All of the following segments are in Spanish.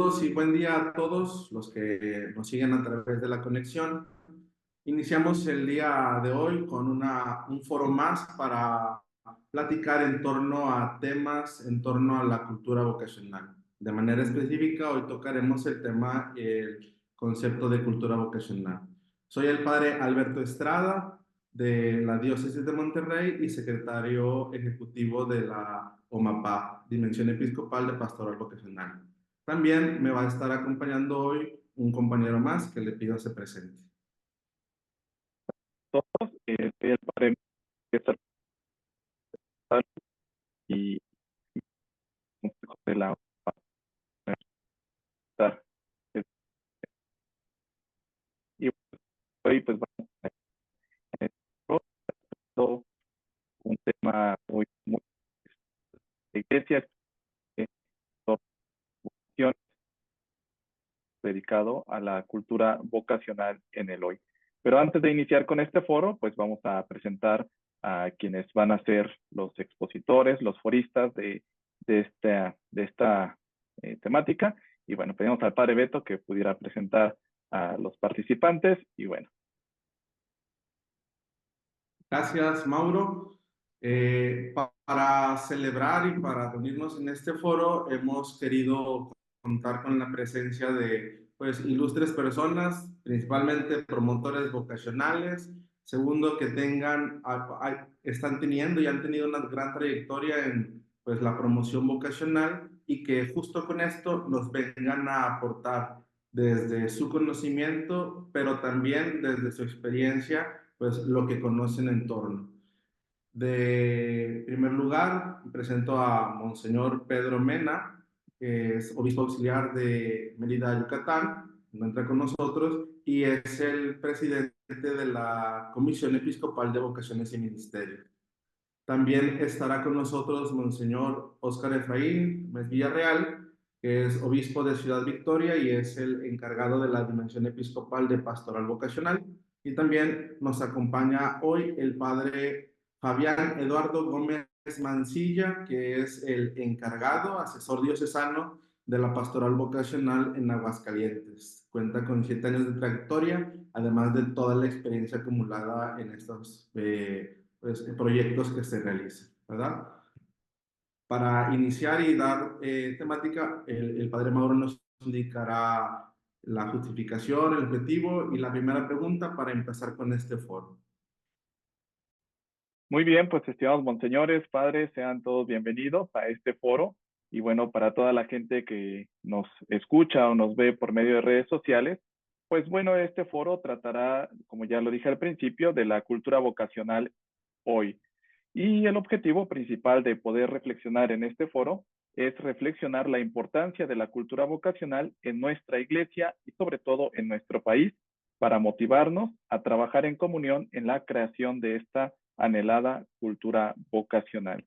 Saludos y buen día a todos los que nos siguen a través de la conexión. Iniciamos el día de hoy con un foro más para platicar en torno a temas en torno a la cultura vocacional. De manera específica, hoy tocaremos el tema, el concepto de cultura vocacional. Soy el padre Alberto Estrada, de la Diócesis de Monterrey y secretario ejecutivo de la OMAPA, Dimensión Episcopal de Pastoral Vocacional. También me va a estar acompañando hoy un compañero más que le pido se presente. Todos, soy el padre y de la y hoy pues vamos a todo un tema muy de iglesias, dedicado a la cultura vocacional en el hoy. Pero antes de iniciar con este foro, pues vamos a presentar a quienes van a ser los expositores, los foristas de esta temática. Y bueno, pedimos al padre Beto que pudiera presentar a los participantes. Y bueno. Gracias, Mauro. Para celebrar y para reunirnos en este foro, hemos querido contar con la presencia de ilustres personas, principalmente promotores vocacionales. Segundo, que están teniendo y han tenido una gran trayectoria en la promoción vocacional y que justo con esto nos vengan a aportar desde su conocimiento, pero también desde su experiencia, lo que conocen en torno. De primer lugar, presento a Monseñor Pedro Mena, que es obispo auxiliar de Mérida, Yucatán, se encuentra con nosotros y es el presidente de la Comisión Episcopal de Vocaciones y Ministerios. También estará con nosotros Monseñor Óscar Efraín Mes Villarreal, que es obispo de Ciudad Victoria y es el encargado de la Dimensión Episcopal de Pastoral Vocacional. Y también nos acompaña hoy el padre Fabián Eduardo Gómez Mancilla, que es el encargado, asesor diocesano de la Pastoral Vocacional en Aguascalientes. Cuenta con 7 años de trayectoria, además de toda la experiencia acumulada en estos proyectos que se realizan, ¿verdad? Para iniciar y dar temática, el padre Mauro nos indicará la justificación, el objetivo y la primera pregunta para empezar con este foro. Muy bien, pues estimados monseñores, padres, sean todos bienvenidos a este foro. Y bueno, para toda la gente que nos escucha o nos ve por medio de redes sociales, pues bueno, este foro tratará, como ya lo dije al principio, de la cultura vocacional hoy. Y el objetivo principal de poder reflexionar en este foro es reflexionar la importancia de la cultura vocacional en nuestra iglesia y sobre todo en nuestro país para motivarnos a trabajar en comunión en la creación de esta anhelada cultura vocacional.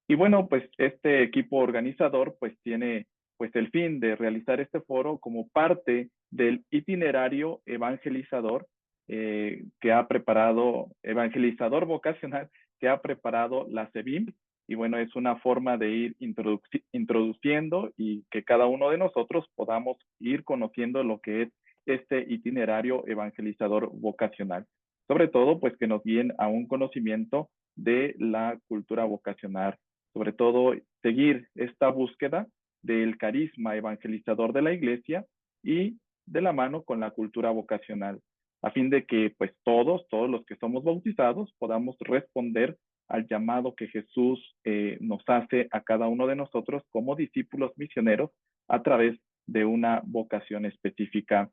Y bueno, pues este equipo organizador pues tiene pues el fin de realizar este foro como parte del itinerario evangelizador que ha preparado, evangelizador vocacional, que ha preparado la CEBIM. Y bueno, es una forma de ir introduciendo y que cada uno de nosotros podamos ir conociendo lo que es este itinerario evangelizador vocacional. Sobre todo, pues que nos guíen a un conocimiento de la cultura vocacional. Sobre todo, seguir esta búsqueda del carisma evangelizador de la iglesia y de la mano con la cultura vocacional, a fin de que pues todos los que somos bautizados podamos responder al llamado que Jesús nos hace a cada uno de nosotros como discípulos misioneros a través de una vocación específica.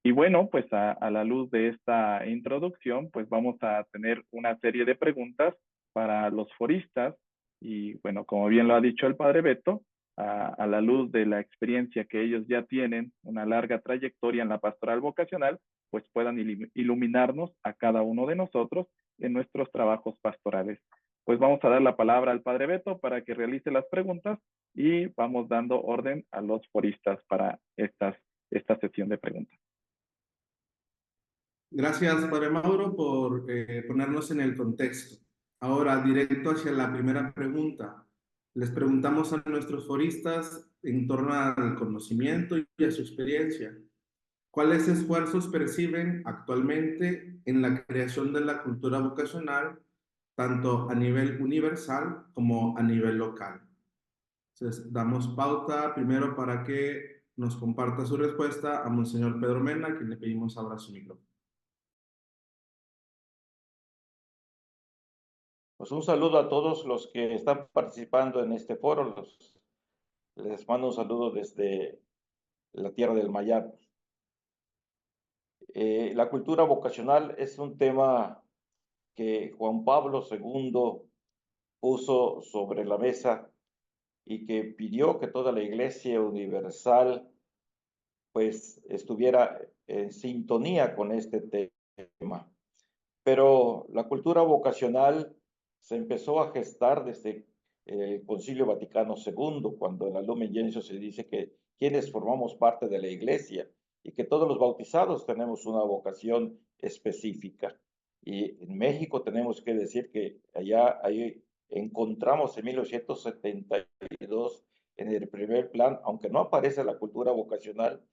Y bueno, pues a la luz de esta introducción, pues vamos a tener una serie de preguntas para los foristas. Y bueno, como bien lo ha dicho el padre Beto, a la luz de la experiencia que ellos ya tienen, una larga trayectoria en la pastoral vocacional, pues puedan iluminarnos a cada uno de nosotros en nuestros trabajos pastorales. Pues vamos a dar la palabra al padre Beto para que realice las preguntas y vamos dando orden a los foristas para esta sesión de preguntas. Gracias, padre Mauro, por ponernos en el contexto. Ahora, directo hacia la primera pregunta. Les preguntamos a nuestros foristas en torno al conocimiento y a su experiencia. ¿Cuáles esfuerzos perciben actualmente en la creación de la cultura vocacional, tanto a nivel universal como a nivel local? Entonces, damos pauta primero para que nos comparta su respuesta a Monseñor Pedro Mena, a quien le pedimos ahora su micrófono. Pues un saludo a todos los que están participando en este foro. Les mando un saludo desde la tierra del Mayab. La cultura vocacional es un tema que Juan Pablo II puso sobre la mesa y que pidió que toda la Iglesia universal pues estuviera en sintonía con este tema. Pero la cultura vocacional se empezó a gestar desde el Concilio Vaticano II, cuando en la Lumen Gentium se dice que quienes formamos parte de la Iglesia y que todos los bautizados tenemos una vocación específica. Y en México tenemos que decir que ahí encontramos en 1972 en el primer plan, aunque no aparece la cultura vocacional,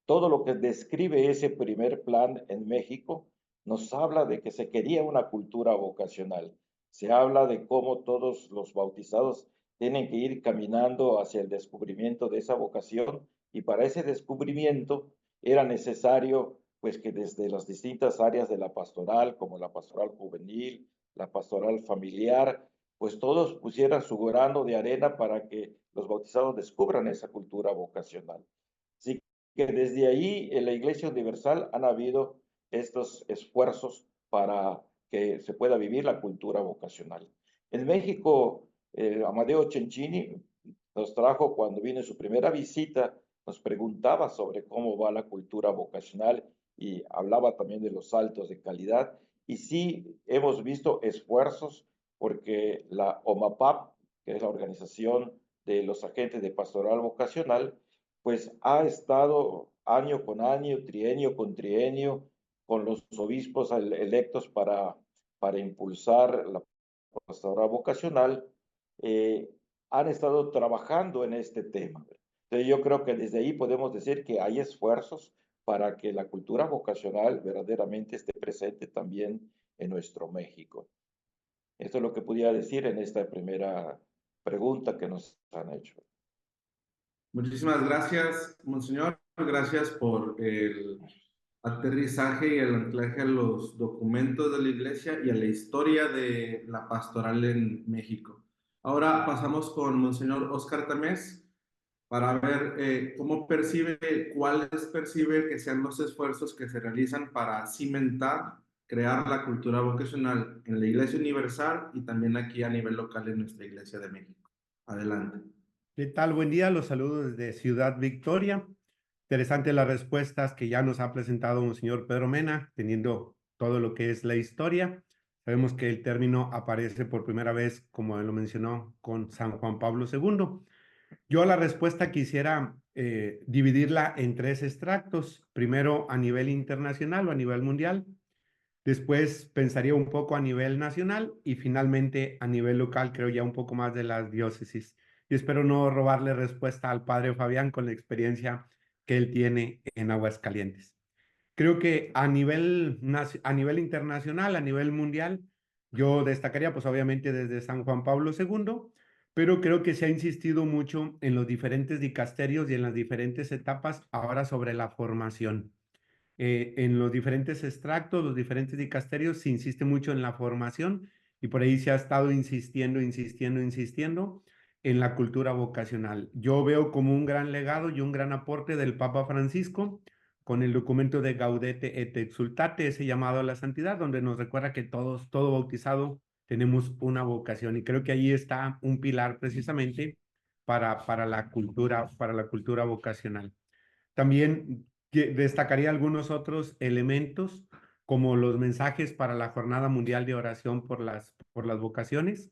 todo lo que describe ese primer plan en México nos habla de que se quería una cultura vocacional. Se habla de cómo todos los bautizados tienen que ir caminando hacia el descubrimiento de esa vocación y para ese descubrimiento era necesario pues que desde las distintas áreas de la pastoral, como la pastoral juvenil, la pastoral familiar, pues todos pusieran su grano de arena para que los bautizados descubran esa cultura vocacional. Así que desde ahí en la Iglesia Universal han habido estos esfuerzos para que se pueda vivir la cultura vocacional. En México, Amadeo Cencini nos trajo cuando vino en su primera visita, nos preguntaba sobre cómo va la cultura vocacional y hablaba también de los saltos de calidad. Y sí hemos visto esfuerzos porque la OMAPAP, que es la organización de los agentes de pastoral vocacional, pues ha estado año con año, trienio con trienio, con los obispos electos para impulsar la pastoral vocacional, han estado trabajando en este tema. Entonces yo creo que desde ahí podemos decir que hay esfuerzos para que la cultura vocacional verdaderamente esté presente también en nuestro México. Esto es lo que pudiera decir en esta primera pregunta que nos han hecho. Muchísimas gracias, Monseñor. Gracias por el aterrizaje y el anclaje a los documentos de la Iglesia y a la historia de la pastoral en México. Ahora pasamos con Monseñor Óscar Tamés para ver cuáles percibe que sean los esfuerzos que se realizan para cimentar, crear la cultura vocacional en la Iglesia Universal y también aquí a nivel local en nuestra Iglesia de México. Adelante. ¿Qué tal? Buen día, los saludos desde Ciudad Victoria. Interesante las respuestas que ya nos ha presentado un señor Pedro Mena, teniendo todo lo que es la historia. Sabemos que el término aparece por primera vez, como él lo mencionó, con San Juan Pablo II. Yo la respuesta quisiera dividirla en tres extractos. Primero a nivel internacional o a nivel mundial. Después pensaría un poco a nivel nacional y finalmente a nivel local, creo ya un poco más de las diócesis. Y espero no robarle respuesta al padre Fabián con la experiencia que él tiene en Aguascalientes. Creo que a nivel internacional, a nivel mundial, yo destacaría pues obviamente desde San Juan Pablo II, pero creo que se ha insistido mucho en los diferentes dicasterios y en las diferentes etapas ahora sobre la formación. En los diferentes extractos, los diferentes dicasterios, se insiste mucho en la formación y por ahí se ha estado insistiendo en la cultura vocacional. Yo veo como un gran legado y un gran aporte del Papa Francisco con el documento de Gaudete et Exsultate, ese llamado a la santidad, donde nos recuerda que todos, todo bautizado, tenemos una vocación y creo que ahí está un pilar precisamente para la cultura vocacional. También destacaría algunos otros elementos, como los mensajes para la Jornada Mundial de Oración por las vocaciones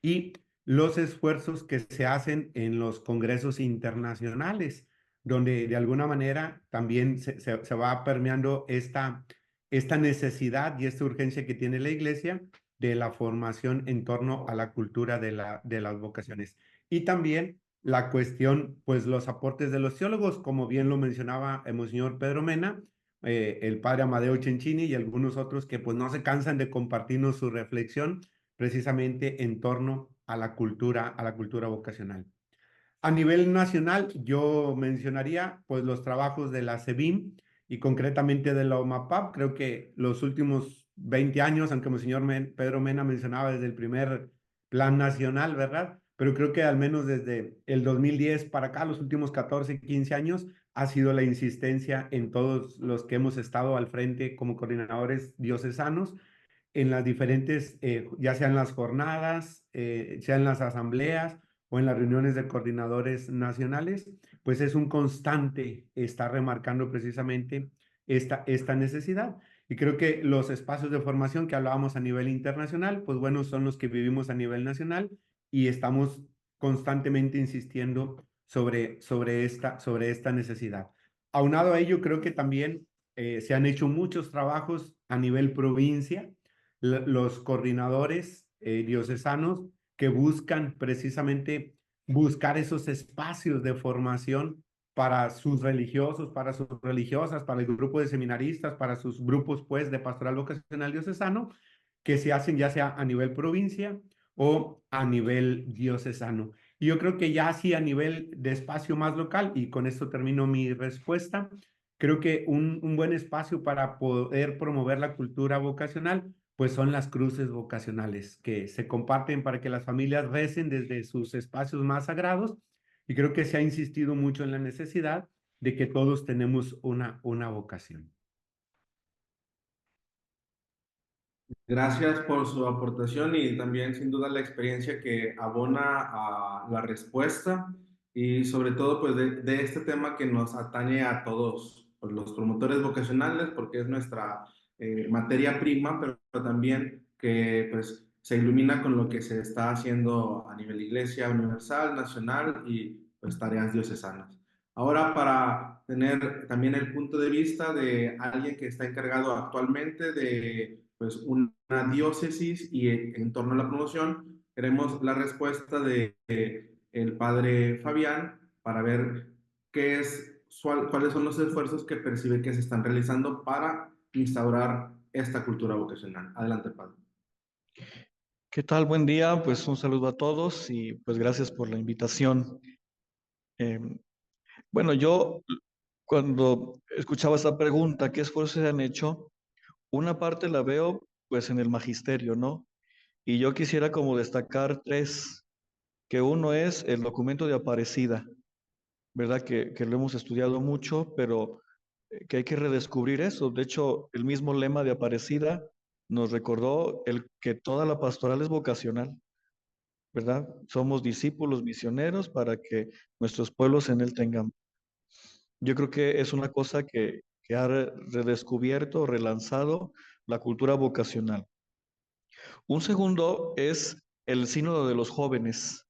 y los esfuerzos que se hacen en los congresos internacionales, donde de alguna manera también se va permeando esta necesidad y esta urgencia que tiene la Iglesia de la formación en torno a la cultura de las vocaciones. Y también la cuestión, pues los aportes de los teólogos, como bien lo mencionaba el Monseñor Pedro Mena, el padre Amadeo Cencini y algunos otros que pues no se cansan de compartirnos su reflexión precisamente en torno a la cultura vocacional. A nivel nacional, yo mencionaría pues los trabajos de la SEBIN y concretamente de la OMAPAP. Creo que los últimos 20 años, aunque el señor Pedro Mena mencionaba desde el primer plan nacional, ¿verdad? Pero creo que al menos desde el 2010 para acá, los últimos 14, 15 años, ha sido la insistencia en todos los que hemos estado al frente como coordinadores diocesanos en las diferentes, ya sean las jornadas, sean las asambleas o en las reuniones de coordinadores nacionales, pues es un constante estar remarcando precisamente esta necesidad. Y creo que los espacios de formación que hablábamos a nivel internacional, pues bueno, son los que vivimos a nivel nacional y estamos constantemente insistiendo sobre esta necesidad. Aunado a ello, creo que también se han hecho muchos trabajos a nivel provincia, los coordinadores diocesanos que buscan precisamente buscar esos espacios de formación para sus religiosos, para sus religiosas, para el grupo de seminaristas, para sus grupos pues de pastoral vocacional diocesano, que se hacen ya sea a nivel provincia o a nivel diocesano. Y yo creo que ya así a nivel de espacio más local, y con esto termino mi respuesta, creo que un buen espacio para poder promover la cultura vocacional pues son las cruces vocacionales que se comparten para que las familias recen desde sus espacios más sagrados y creo que se ha insistido mucho en la necesidad de que todos tenemos una vocación. Gracias por su aportación y también sin duda la experiencia que abona a la respuesta y sobre todo pues de este tema que nos atañe a todos pues, los promotores vocacionales porque es nuestra materia prima, pero también que pues se ilumina con lo que se está haciendo a nivel iglesia universal, nacional y pues tareas diocesanas. Ahora, para tener también el punto de vista de alguien que está encargado actualmente de pues, una diócesis y en torno a la promoción, queremos la respuesta de el padre Fabián para ver cuáles son los esfuerzos que percibe que se están realizando para instaurar esta cultura vocacional. Adelante, padre. ¿Qué tal? Buen día, pues un saludo a todos y pues gracias por la invitación. Eh, bueno, yo cuando escuchaba esta pregunta, ¿qué esfuerzos se han hecho? Una parte la veo pues en el magisterio, ¿no? Y yo quisiera como destacar tres, que uno es el documento de Aparecida, ¿verdad? Que lo hemos estudiado mucho, pero que hay que redescubrir eso. De hecho, el mismo lema de Aparecida nos recordó el que toda la pastoral es vocacional. ¿Verdad? Somos discípulos misioneros para que nuestros pueblos en él tengan. Yo creo que es una cosa que ha redescubierto, relanzado la cultura vocacional. Un segundo es el sínodo de los jóvenes.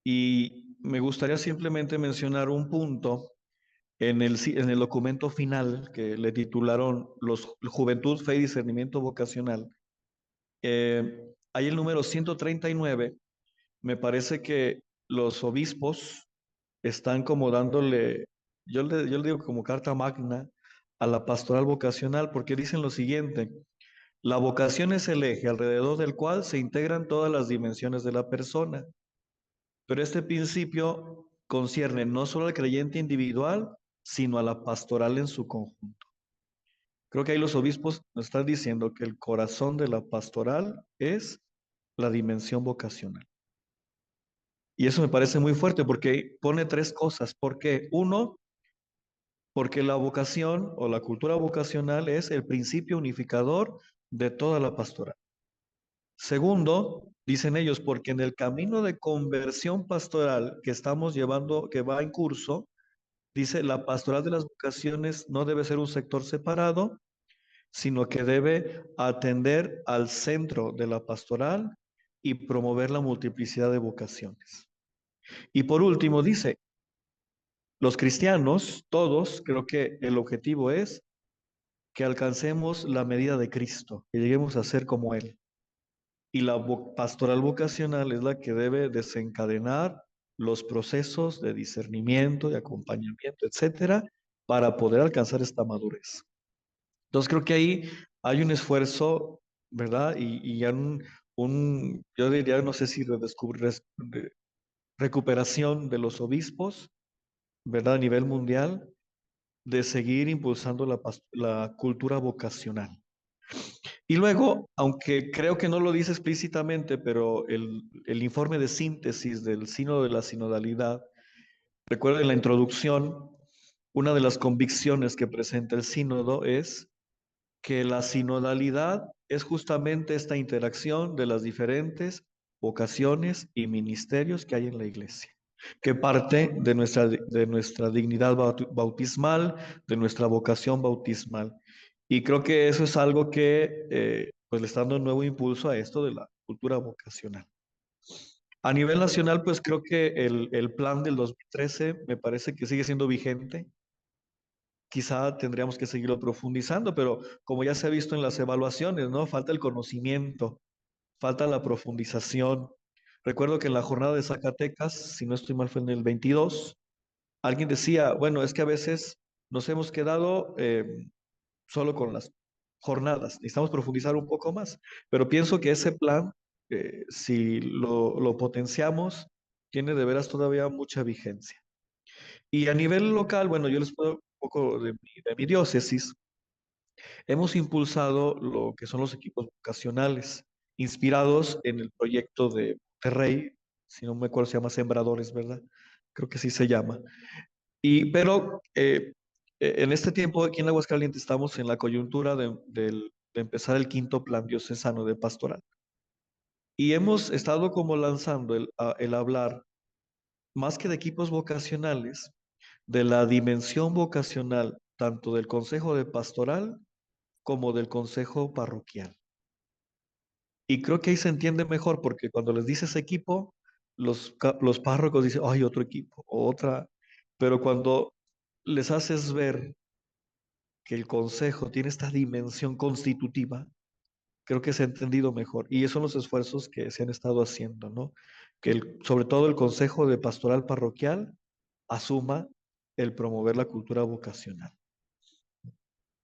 Y me gustaría simplemente mencionar un punto en el documento final que le titularon Juventud, Fe y Discernimiento Vocacional. Hay el número 139. Me parece que los obispos están como dándole, yo le digo como carta magna a la pastoral vocacional, porque dicen lo siguiente: la vocación es el eje alrededor del cual se integran todas las dimensiones de la persona, pero este principio concierne no solo al creyente individual, sino a la pastoral en su conjunto. Creo que ahí los obispos nos están diciendo que el corazón de la pastoral es la dimensión vocacional. Y eso me parece muy fuerte porque pone tres cosas. ¿Por qué? Uno, porque la vocación o la cultura vocacional es el principio unificador de toda la pastoral. Segundo, dicen ellos, porque en el camino de conversión pastoral que estamos llevando, que va en curso, dice, la pastoral de las vocaciones no debe ser un sector separado, sino que debe atender al centro de la pastoral y promover la multiplicidad de vocaciones. Y por último, dice, los cristianos, todos, creo que el objetivo es que alcancemos la medida de Cristo, que lleguemos a ser como Él. y la pastoral vocacional es la que debe desencadenar los procesos de discernimiento, de acompañamiento, etcétera, para poder alcanzar esta madurez. Entonces creo que ahí hay un esfuerzo, ¿verdad? Y ya yo diría, no sé si recuperación de los obispos, ¿verdad? A nivel mundial, de seguir impulsando la cultura vocacional. Y luego, aunque creo que no lo dice explícitamente, pero el informe de síntesis del Sínodo de la Sinodalidad, recuerden la introducción, una de las convicciones que presenta el sínodo es que la sinodalidad es justamente esta interacción de las diferentes vocaciones y ministerios que hay en la iglesia, que parte de nuestra dignidad bautismal, de nuestra vocación bautismal. Y creo que eso es algo que pues le está dando un nuevo impulso a esto de la cultura vocacional. A nivel nacional, pues creo que el plan del 2013 me parece que sigue siendo vigente. Quizá tendríamos que seguirlo profundizando, pero como ya se ha visto en las evaluaciones, ¿no? Falta el conocimiento, falta la profundización. Recuerdo que en la jornada de Zacatecas, si no estoy mal, fue en el 22, alguien decía, bueno, es que a veces nos hemos quedado solo con las jornadas, necesitamos profundizar un poco más, pero pienso que ese plan, si lo potenciamos, tiene de veras todavía mucha vigencia. Y a nivel local, bueno, yo les puedo un poco de mi diócesis. Hemos impulsado lo que son los equipos vocacionales, inspirados en el proyecto de Monterrey, si no me acuerdo, se llama Sembradores, ¿verdad? Creo que sí se llama. Pero en este tiempo aquí en Aguascalientes estamos en la coyuntura de empezar el quinto plan diocesano de pastoral. Y hemos estado como lanzando el hablar, más que de equipos vocacionales, de la dimensión vocacional, tanto del consejo de pastoral como del consejo parroquial. Y creo que ahí se entiende mejor porque cuando les dices equipo, los párrocos dicen, ay, otro equipo, o otra. Pero cuando les haces ver que el consejo tiene esta dimensión constitutiva, creo que se ha entendido mejor. Y esos son los esfuerzos que se han estado haciendo, ¿no? Que sobre todo el consejo de pastoral parroquial asuma el promover la cultura vocacional.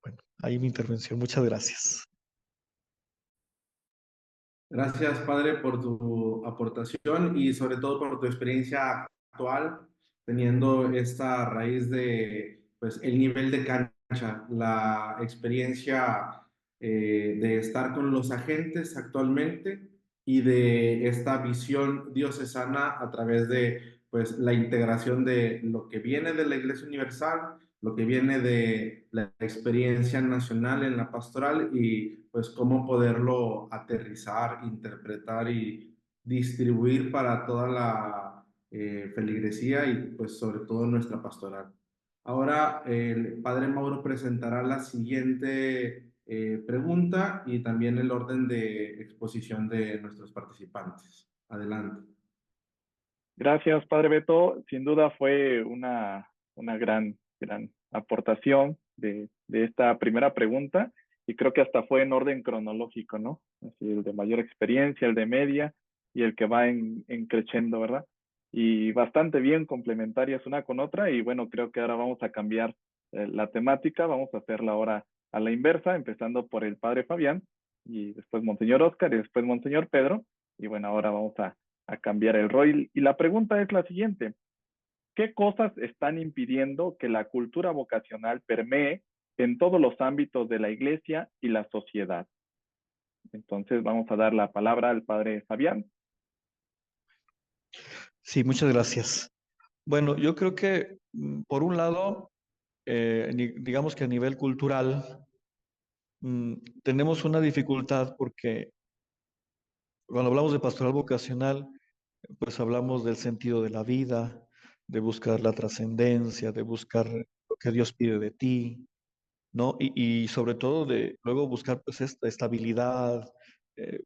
Bueno, ahí mi intervención. Muchas gracias. Gracias, padre, por tu aportación y sobre todo por tu experiencia actual, teniendo esta raíz de, pues, el nivel de cancha, la experiencia de estar con los agentes actualmente y de esta visión diocesana a través de, pues, la integración de lo que viene de la Iglesia Universal, lo que viene de la experiencia nacional en la pastoral y pues cómo poderlo aterrizar, interpretar y distribuir para toda la feligresía y pues sobre todo nuestra pastoral. Ahora el padre Mauro presentará la siguiente pregunta y también el orden de exposición de nuestros participantes. Adelante. Gracias, Padre Beto. Sin duda fue una gran aportación de esta primera pregunta y creo que hasta fue en orden cronológico, ¿no? Así, el de mayor experiencia, el de media y el que va en creciendo, ¿verdad? Y bastante bien complementarias una con otra y bueno, creo que ahora vamos a cambiar la temática, vamos a hacerla ahora a la inversa, empezando por el Padre Fabián y después Monseñor Óscar y después Monseñor Pedro. Y bueno, ahora vamos a cambiar el rol. Y la pregunta es la siguiente. ¿Qué cosas están impidiendo que la cultura vocacional permee en todos los ámbitos de la iglesia y la sociedad? Entonces vamos a dar la palabra al padre Fabián. Sí, muchas gracias. Bueno, yo creo que por un lado, digamos que a nivel cultural, tenemos una dificultad porque cuando hablamos de pastoral vocacional, pues hablamos del sentido de la vida, de buscar la trascendencia, de buscar lo que Dios pide de ti, ¿no? Y sobre todo de luego buscar pues esta estabilidad,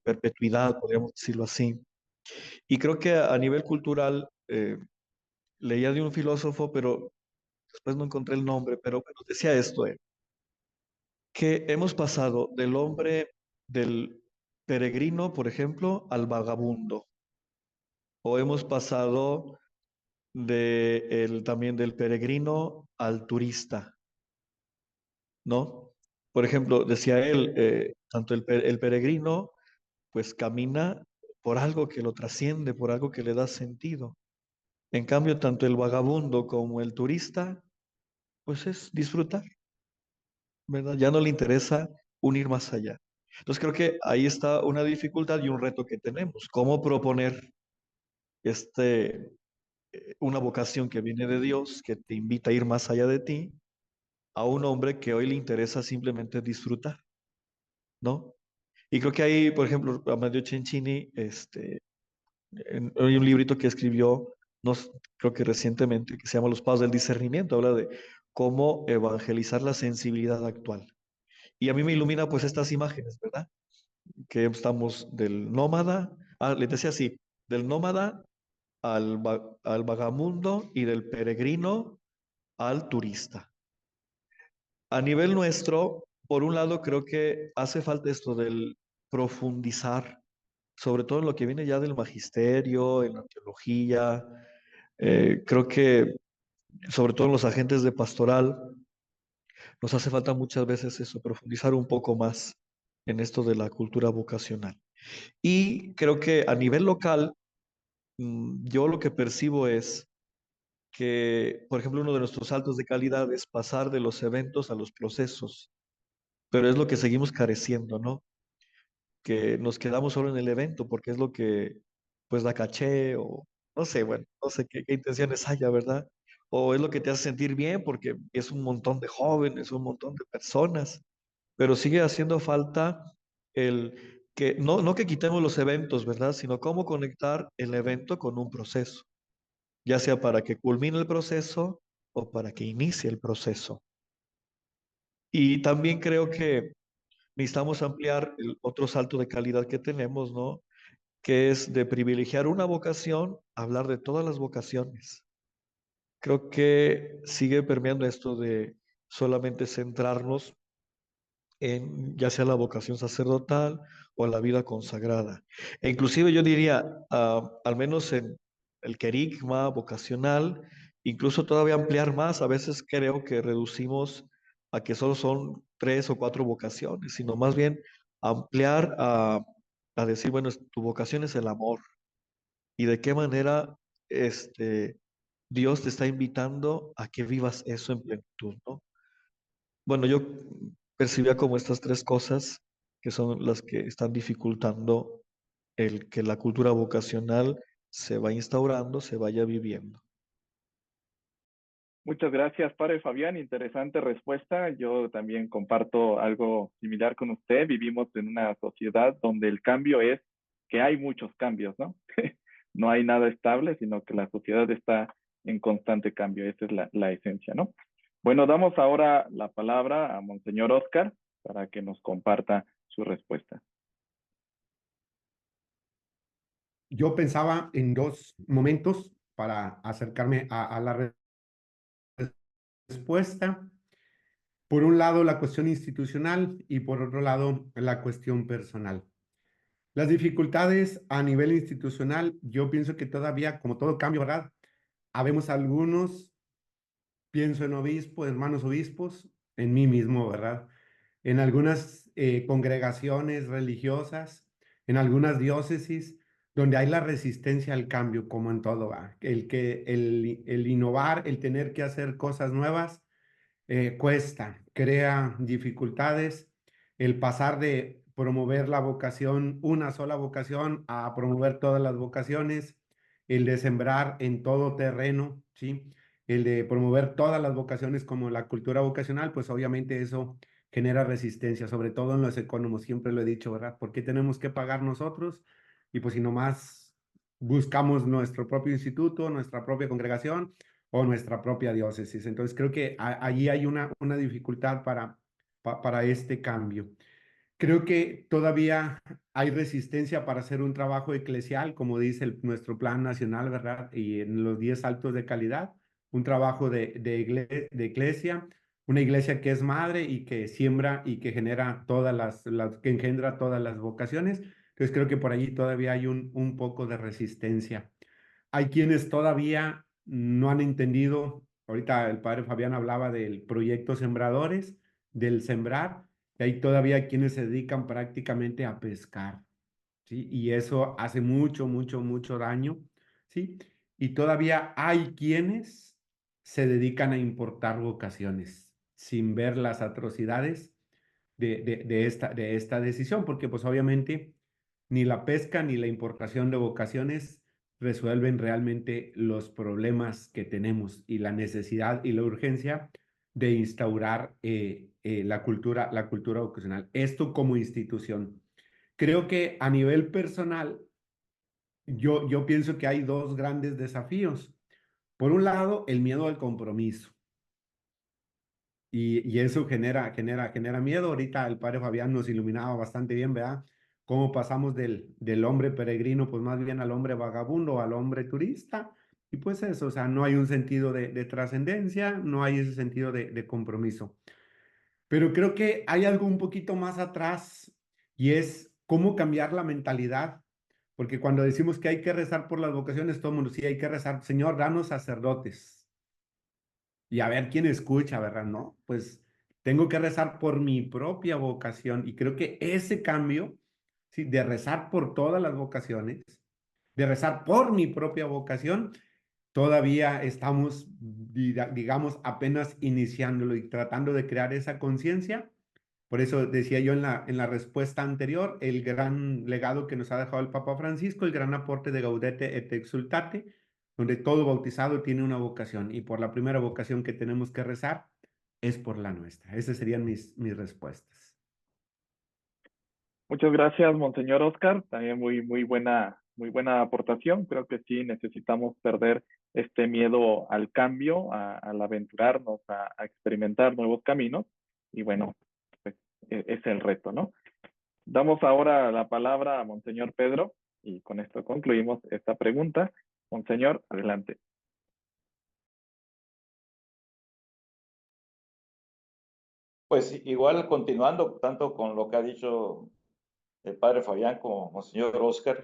perpetuidad, podríamos decirlo así. Y creo que a nivel cultural, leía de un filósofo, pero después no encontré el nombre, pero bueno, decía esto, que hemos pasado del hombre del peregrino, por ejemplo, al vagabundo. O hemos pasado también del peregrino al turista, ¿no? Por ejemplo, decía él, tanto el peregrino, pues camina por algo que lo trasciende, por algo que le da sentido. En cambio, tanto el vagabundo como el turista, pues es disfrutar, ¿verdad? Ya no le interesa unir más allá. Entonces creo que ahí está una dificultad y un reto que tenemos. ¿Cómo proponer este, una vocación que viene de Dios, que te invita a ir más allá de ti, a un hombre que hoy le interesa simplemente disfrutar, ¿no? Y creo que ahí, por ejemplo, Amadeo Cencini, hay un librito que escribió, no, creo que recientemente, que se llama Los Pasos del Discernimiento, habla de cómo evangelizar la sensibilidad actual. Y a mí me ilumina pues estas imágenes, ¿verdad? Que estamos del nómada, le decía así, del nómada al vagamundo y del peregrino al turista. A nivel nuestro, por un lado, creo que hace falta esto del profundizar, sobre todo en lo que viene ya del magisterio, en la teología. Creo que, sobre todo en los agentes de pastoral, nos hace falta muchas veces eso, profundizar un poco más en esto de la cultura vocacional. Y creo que a nivel local, yo lo que percibo es que, por ejemplo, uno de nuestros saltos de calidad es pasar de los eventos a los procesos, pero es lo que seguimos careciendo, ¿no? Que nos quedamos solo en el evento porque es lo que, pues, da caché o no sé, bueno, no sé qué intenciones haya, ¿verdad? O es lo que te hace sentir bien porque es un montón de jóvenes, un montón de personas, pero sigue haciendo falta el que, no que quitemos los eventos, ¿verdad? Sino cómo conectar el evento con un proceso, ya sea para que culmine el proceso o para que inicie el proceso. Y también creo que necesitamos ampliar el otro salto de calidad que tenemos, ¿no? Que es de privilegiar una vocación, hablar de todas las vocaciones. Creo que sigue permeando esto de solamente centrarnos en ya sea la vocación sacerdotal o la vida consagrada. E inclusive yo diría, al menos en el querigma vocacional, incluso todavía ampliar más, a veces creo que reducimos a que solo son 3 o 4 vocaciones, sino más bien ampliar a decir, bueno, tu vocación es el amor y de qué manera Dios te está invitando a que vivas eso en plenitud, ¿no? Bueno, yo percibía como estas 3 cosas que son las que están dificultando el que la cultura vocacional se vaya instaurando, se vaya viviendo. Muchas gracias, padre Fabián. Interesante respuesta. Yo también comparto algo similar con usted. Vivimos en una sociedad donde el cambio es que hay muchos cambios, ¿no? No hay nada estable, sino que la sociedad está en constante cambio. Esa es la esencia, ¿no? Bueno, damos ahora la palabra a Monseñor Oscar para que nos comparta su respuesta. Yo pensaba en 2 momentos para acercarme a la respuesta. Por un lado, la cuestión institucional y por otro lado, la cuestión personal. Las dificultades a nivel institucional, yo pienso que todavía, como todo cambio, ¿verdad? Habemos algunos, pienso en obispos, hermanos obispos, en mí mismo, ¿verdad? En algunas congregaciones religiosas, en algunas diócesis, donde hay la resistencia al cambio, como en todo, ¿va? El innovar, el tener que hacer cosas nuevas, cuesta, crea dificultades. El pasar de promover la vocación, una sola vocación, a promover todas las vocaciones, el de sembrar en todo terreno, ¿sí? El de promover todas las vocaciones como la cultura vocacional, pues obviamente eso genera resistencia, sobre todo en los economos, siempre lo he dicho, ¿verdad? ¿Por qué tenemos que pagar nosotros? Y pues si nomás buscamos nuestro propio instituto, nuestra propia congregación, o nuestra propia diócesis. Entonces creo que allí hay una dificultad para este cambio. Creo que todavía hay resistencia para hacer un trabajo eclesial, como dice nuestro plan nacional, ¿verdad? Y en los 10 saltos de calidad, un trabajo de iglesia, una iglesia que es madre y que siembra y que genera que engendra todas las vocaciones, Entonces creo que por allí todavía hay un poco de resistencia. Hay quienes todavía no han entendido, ahorita el padre Fabián hablaba del proyecto Sembradores, del sembrar, y hay todavía quienes se dedican prácticamente a pescar, ¿sí? Y eso hace mucho, mucho, mucho daño, ¿sí? Y todavía hay quienes se dedican a importar vocaciones sin ver las atrocidades de esta decisión, porque pues obviamente ni la pesca ni la importación de vocaciones resuelven realmente los problemas que tenemos y la necesidad y la urgencia de instaurar la cultura vocacional. Esto como institución. Creo que a nivel personal, yo pienso que hay dos grandes desafíos. Por un lado, el miedo al compromiso. Y eso genera miedo. Ahorita el padre Fabián nos iluminaba bastante bien, ¿verdad? Cómo pasamos del hombre peregrino, pues más bien al hombre vagabundo, al hombre turista. Y pues eso, o sea, no hay un sentido de trascendencia, no hay ese sentido de compromiso. Pero creo que hay algo un poquito más atrás y es cómo cambiar la mentalidad. Porque cuando decimos que hay que rezar por las vocaciones, todo el mundo, sí, hay que rezar, Señor, danos sacerdotes y a ver quién escucha, ¿verdad? No, pues tengo que rezar por mi propia vocación y creo que ese cambio, ¿sí? De rezar por todas las vocaciones, de rezar por mi propia vocación, todavía estamos, digamos, apenas iniciándolo y tratando de crear esa conciencia. Por eso decía yo en la respuesta anterior, el gran legado que nos ha dejado el Papa Francisco, el gran aporte de Gaudete et Exsultate, donde todo bautizado tiene una vocación y por la primera vocación que tenemos que rezar es por la nuestra. Esas serían mis respuestas. Muchas gracias, Monseñor Oscar. También muy buena aportación. Creo que sí necesitamos perder este miedo al cambio, al aventurarnos, a experimentar nuevos caminos. Y bueno, pues es el reto, ¿no? Damos ahora la palabra a Monseñor Pedro y con esto concluimos esta pregunta. Monseñor, adelante. Pues igual continuando tanto con lo que ha dicho el padre Fabián como Monseñor Oscar,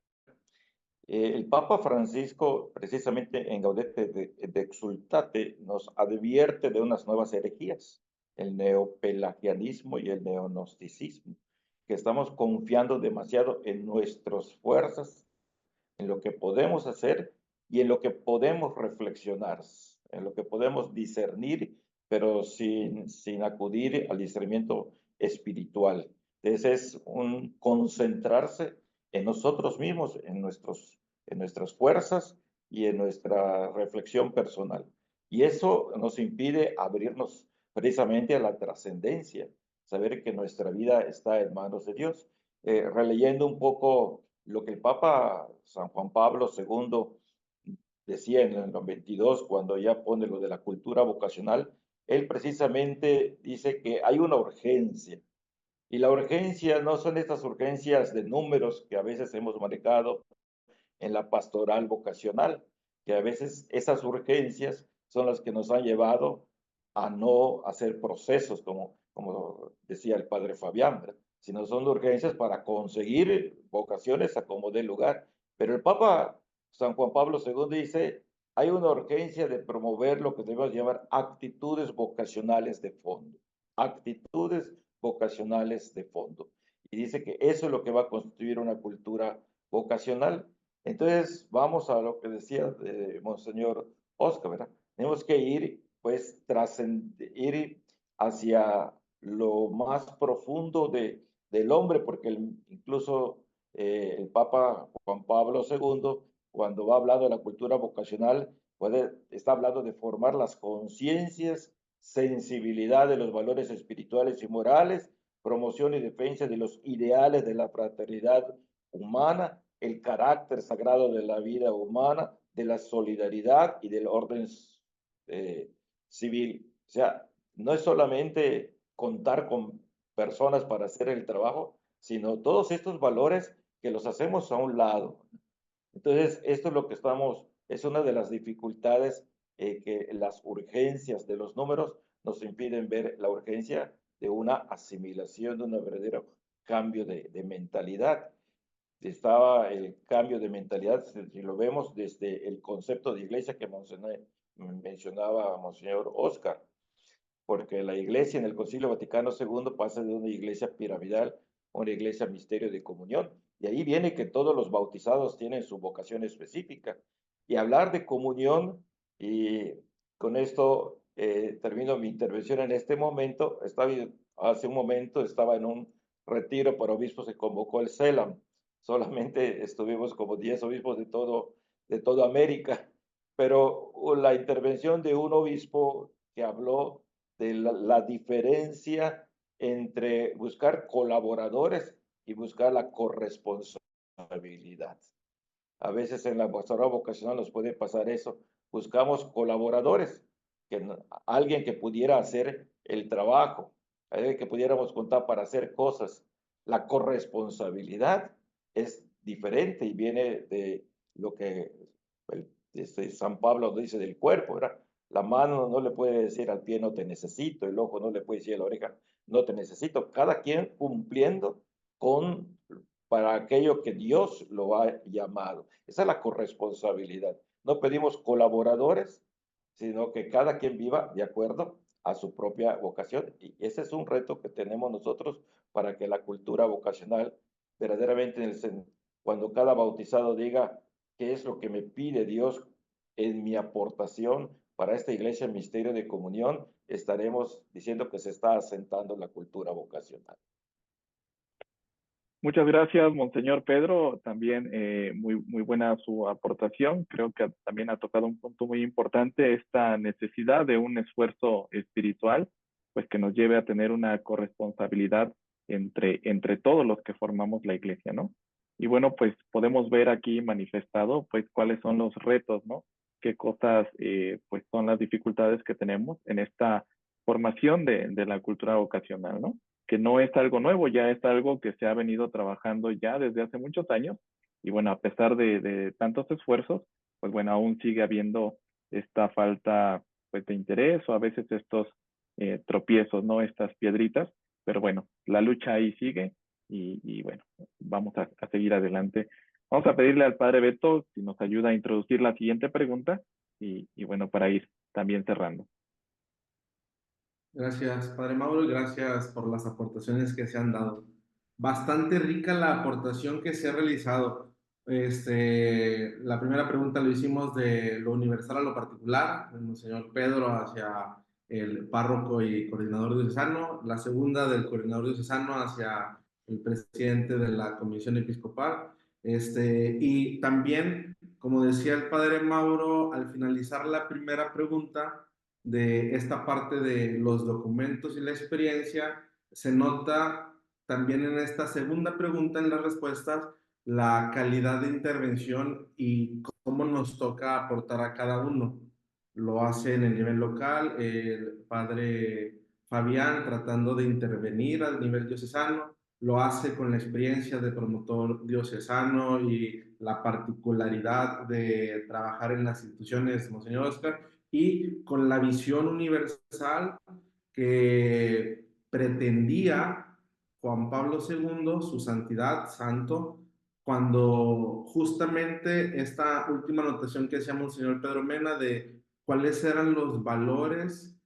el Papa Francisco, precisamente en Gaudete de Exsultate, nos advierte de unas nuevas herejías, el neopelagianismo y el neognosticismo, que estamos confiando demasiado en nuestras fuerzas, en lo que podemos hacer y en lo que podemos reflexionar, en lo que podemos discernir, pero sin acudir al discernimiento espiritual. Entonces es un concentrarse en nosotros mismos, en nuestras fuerzas y en nuestra reflexión personal. Y eso nos impide abrirnos precisamente a la trascendencia, saber que nuestra vida está en manos de Dios. Releyendo un poco lo que el Papa San Juan Pablo II decía en el 22, cuando ya pone lo de la cultura vocacional, él precisamente dice que hay una urgencia. Y la urgencia no son estas urgencias de números que a veces hemos manejado en la pastoral vocacional, que a veces esas urgencias son las que nos han llevado a no hacer procesos, como decía el padre Fabián, ¿verdad? Sino son urgencias para conseguir vocaciones a como dé lugar. Pero el Papa San Juan Pablo II dice, hay una urgencia de promover lo que debemos llamar actitudes vocacionales de fondo. Actitudes vocacionales de fondo. Y dice que eso es lo que va a constituir una cultura vocacional. Entonces, vamos a lo que decía de Monseñor Oscar, ¿verdad? Tenemos que ir, pues, ir hacia lo más profundo del hombre, porque incluso el Papa Juan Pablo II, cuando va hablando de la cultura vocacional, está hablando de formar las conciencias, sensibilidad de los valores espirituales y morales, promoción y defensa de los ideales de la fraternidad humana, el carácter sagrado de la vida humana, de la solidaridad y del orden civil. O sea, no es solamente contar con personas para hacer el trabajo, sino todos estos valores que los hacemos a un lado. Entonces, esto es lo que es una de las dificultades que las urgencias de los números nos impiden ver la urgencia de una asimilación, de un verdadero cambio de mentalidad. estaba el cambio de mentalidad, si lo vemos desde el concepto de iglesia que mencionaba Monseñor Oscar, porque la iglesia en el Concilio Vaticano II pasa de una iglesia piramidal a una iglesia misterio de comunión. Y ahí viene que todos los bautizados tienen su vocación específica. Y hablar de comunión, y con esto termino mi intervención en este momento. Hace un momento estaba en un retiro para obispos, se convocó el CELAM. Solamente estuvimos como 10 obispos de toda América, pero la intervención de un obispo que habló de la diferencia entre buscar colaboradores y buscar la corresponsabilidad. A veces en la pastoral vocacional nos puede pasar eso. Buscamos colaboradores, alguien que pudiera hacer el trabajo, alguien que pudiéramos contar para hacer cosas. La corresponsabilidad es diferente y viene de lo que San Pablo dice del cuerpo, ¿verdad? La mano no le puede decir al pie no te necesito, el ojo no le puede decir a la oreja no te necesito. Cada quien cumpliendo para aquello que Dios lo ha llamado. Esa es la corresponsabilidad. No pedimos colaboradores, sino que cada quien viva de acuerdo a su propia vocación. Y ese es un reto que tenemos nosotros para que la cultura vocacional verdaderamente, cuando cada bautizado diga qué es lo que me pide Dios en mi aportación para esta iglesia misterio de comunión, estaremos diciendo que se está asentando la cultura vocacional. Muchas gracias, Monseñor Pedro. También muy buena su aportación. Creo que también ha tocado un punto muy importante, esta necesidad de un esfuerzo espiritual, pues que nos lleve a tener una corresponsabilidad entre todos los que formamos la iglesia, ¿no? Y bueno, pues podemos ver aquí manifestado, pues, cuáles son los retos, ¿no? Qué cosas, pues, son las dificultades que tenemos en esta formación de la cultura vocacional, ¿no? Que no es algo nuevo, ya es algo que se ha venido trabajando ya desde hace muchos años. Y bueno, a pesar de tantos esfuerzos, pues bueno, aún sigue habiendo esta falta, pues, de interés o a veces estos tropiezos, ¿no? Estas piedritas. Pero bueno, la lucha ahí sigue y bueno, vamos a seguir adelante. Vamos a pedirle al Padre Beto si nos ayuda a introducir la siguiente pregunta y bueno, para ir también cerrando. Gracias, Padre Mauro, y gracias por las aportaciones que se han dado. Bastante rica la aportación que se ha realizado. La primera pregunta lo hicimos de lo universal a lo particular, del señor Pedro hacia el párroco y coordinador diocesano. La segunda del coordinador diocesano hacia el presidente de la comisión episcopal. Y también, como decía el Padre Mauro, al finalizar la primera pregunta, de esta parte de los documentos y la experiencia, se nota también en esta segunda pregunta, en las respuestas, la calidad de intervención y cómo nos toca aportar a cada uno. Lo hace en el nivel local, el padre Fabián tratando de intervenir al nivel diocesano, lo hace con la experiencia de promotor diocesano y la particularidad de trabajar en las instituciones, Monseñor Oscar, y con la visión universal que pretendía Juan Pablo II, su santidad, santo, cuando justamente esta última anotación que hacíamos el señor Pedro Mena de cuáles eran los valores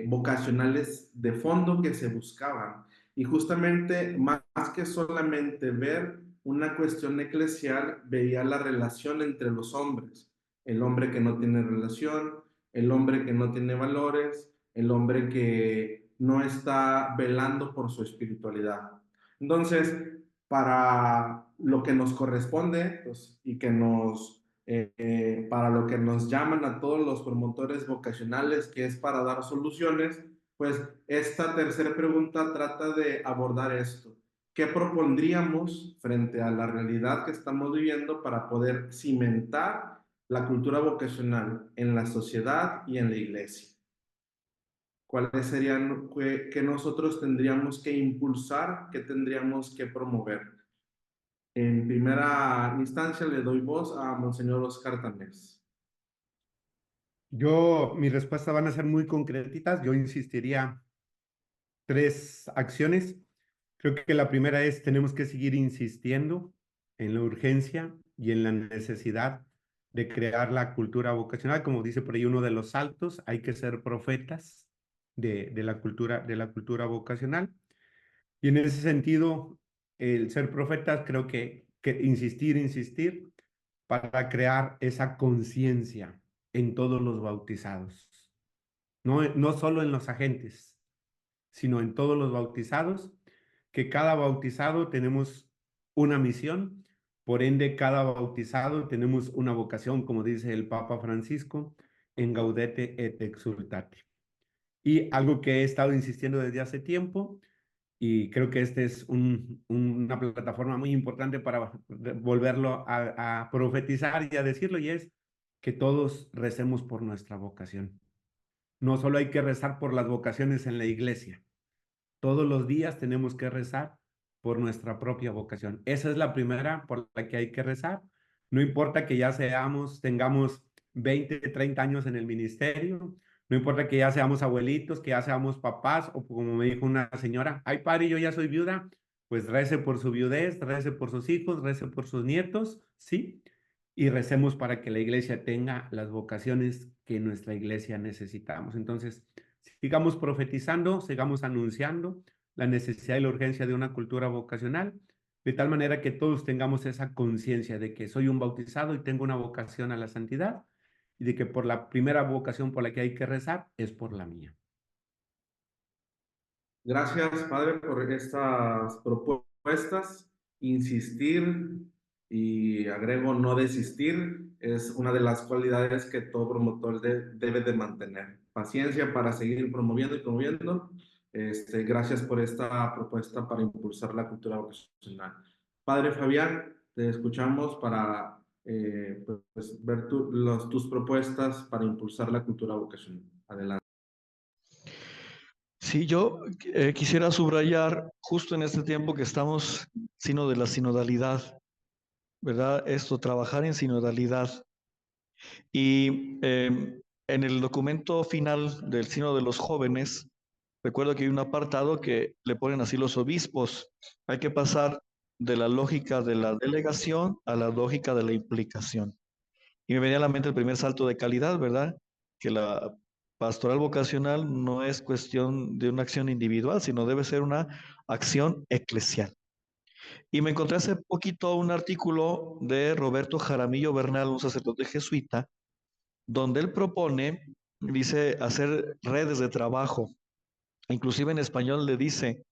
vocacionales de fondo que se buscaban. Y justamente más que solamente ver una cuestión eclesial, veía la relación entre los hombres. El hombre que no tiene relación, el hombre que no tiene valores, el hombre que no está velando por su espiritualidad. Entonces, para lo que nos corresponde, pues, y que para lo que nos llaman a todos los promotores vocacionales, que es para dar soluciones, pues esta tercera pregunta trata de abordar esto. ¿Qué propondríamos frente a la realidad que estamos viviendo para poder cimentar la cultura vocacional en la sociedad y en la iglesia? ¿Cuáles serían que nosotros tendríamos que impulsar, que tendríamos que promover? En primera instancia le doy voz a Monseñor Oscar Tamés. Mis respuestas van a ser muy concretitas. Yo insistiría 3 acciones. Creo que la primera es, tenemos que seguir insistiendo en la urgencia y en la necesidad de crear la cultura vocacional. Como dice por ahí uno de los saltos, hay que ser profetas de la cultura vocacional. Y en ese sentido, el ser profetas, creo que insistir para crear esa conciencia en todos los bautizados. No solo en los agentes, sino en todos los bautizados, que cada bautizado tenemos una misión, por ende cada bautizado tenemos una vocación, como dice el Papa Francisco, en Gaudete et Exsultate. Y algo que he estado insistiendo desde hace tiempo, y creo que este es una plataforma muy importante para volverlo a profetizar y a decirlo, y es que todos recemos por nuestra vocación. No solo hay que rezar por las vocaciones en la iglesia, todos los días tenemos que rezar por nuestra propia vocación. Esa es la primera por la que hay que rezar. No importa que ya tengamos 20, 30 años en el ministerio, no importa que ya seamos abuelitos, que ya seamos papás, o como me dijo una señora, ay padre, yo ya soy viuda, pues rece por su viudez, rece por sus hijos, rece por sus nietos, ¿sí? Y recemos para que la iglesia tenga las vocaciones que nuestra iglesia necesitamos. Entonces, sigamos profetizando, sigamos anunciando la necesidad y la urgencia de una cultura vocacional, de tal manera que todos tengamos esa conciencia de que soy un bautizado y tengo una vocación a la santidad, y de que por la primera vocación por la que hay que rezar es por la mía. Gracias, Padre, por estas propuestas. Insistir y agrego no desistir es una de las cualidades que todo promotor debe de mantener. Paciencia para seguir promoviendo y promoviendo. Gracias por esta propuesta para impulsar la cultura vocacional. Padre Fabián, te escuchamos para pues, ver tus propuestas para impulsar la cultura vocacional. Adelante. Sí, yo quisiera subrayar justo en este tiempo que estamos, sino de la sinodalidad, ¿verdad? Esto, trabajar en sinodalidad. Y en el documento final del Sínodo de los Jóvenes, recuerdo que hay un apartado que le ponen así los obispos. Hay que pasar de la lógica de la delegación a la lógica de la implicación. Y me venía a la mente el primer salto de calidad, ¿verdad? Que la pastoral vocacional no es cuestión de una acción individual, sino debe ser una acción eclesial. Y me encontré hace poquito un artículo de Roberto Jaramillo Bernal, un sacerdote jesuita, donde él propone, dice, hacer redes de trabajo. Inclusive en español le dice,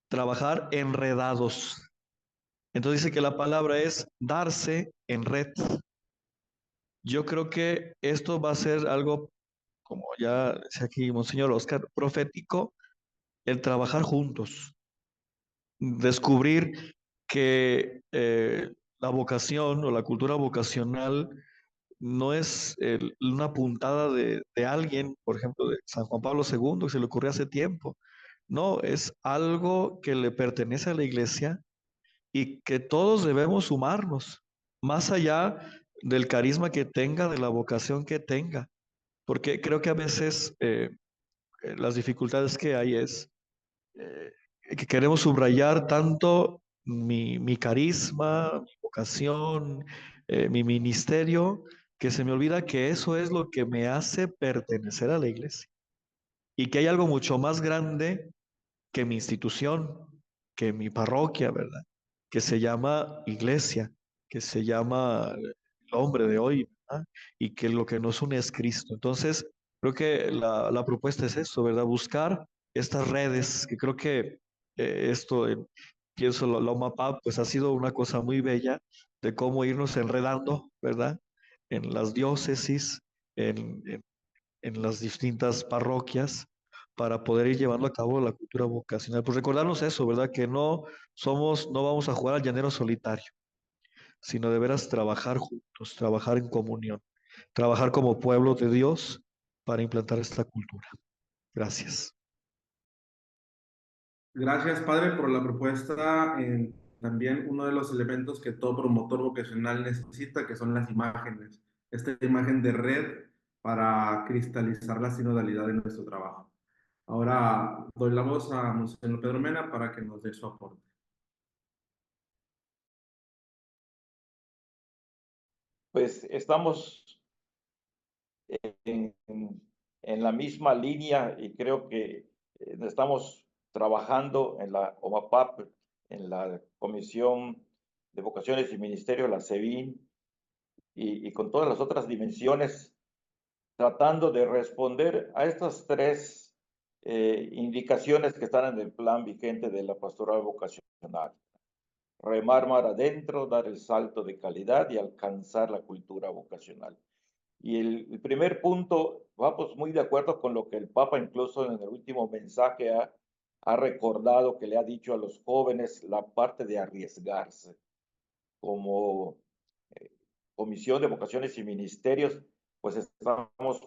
trabajar enredados. Entonces dice que la palabra es darse en red. Yo creo que esto va a ser algo, como ya decía aquí Monseñor Oscar, profético, el trabajar juntos, descubrir que la vocación o la cultura vocacional no es una puntada de alguien, por ejemplo, de San Juan Pablo II, que se le ocurrió hace tiempo. No, es algo que le pertenece a la iglesia y que todos debemos sumarnos, más allá del carisma que tenga, de la vocación que tenga, porque creo que a veces las dificultades que hay es eh, que queremos subrayar tanto mi carisma, mi vocación, mi ministerio, que se me olvida que eso es lo que me hace pertenecer a la iglesia y que hay algo mucho más grande que mi institución, que mi parroquia, ¿verdad? Que se llama iglesia, que se llama el hombre de hoy, ¿verdad? Y que lo que nos une es Cristo. Entonces, creo que la propuesta es eso, ¿verdad? Buscar estas redes, que creo que esto, pienso, la OMAPAP, pues ha sido una cosa muy bella de cómo irnos enredando, ¿verdad? En las diócesis, en, en en las distintas parroquias para poder ir llevando a cabo la cultura vocacional. Pues recordarnos eso, ¿verdad? Que no vamos a jugar al llanero solitario, sino de veras trabajar juntos, trabajar en comunión, trabajar como pueblo de Dios para implantar esta cultura. Gracias. Gracias, padre, por la propuesta. También uno de los elementos que todo promotor vocacional necesita, que son las imágenes. Esta imagen de red para cristalizar la sinodalidad de nuestro trabajo. Ahora doy la voz a Monseñor Pedro Mena para que nos dé su aporte. pues estamos en la misma línea y creo que estamos trabajando en la OMAPAP, en la Comisión de Vocaciones y Ministerios, la CEVIN, y con todas las otras dimensiones, tratando de responder a estas tres indicaciones que están en el plan vigente de la pastoral vocacional. Remar mar adentro, dar el salto de calidad y alcanzar la cultura vocacional. Y el primer punto, vamos muy de acuerdo con lo que el Papa incluso en el último mensaje ha recordado, que le ha dicho a los jóvenes la parte de arriesgarse. Como Comisión de Vocaciones y Ministerios, pues estamos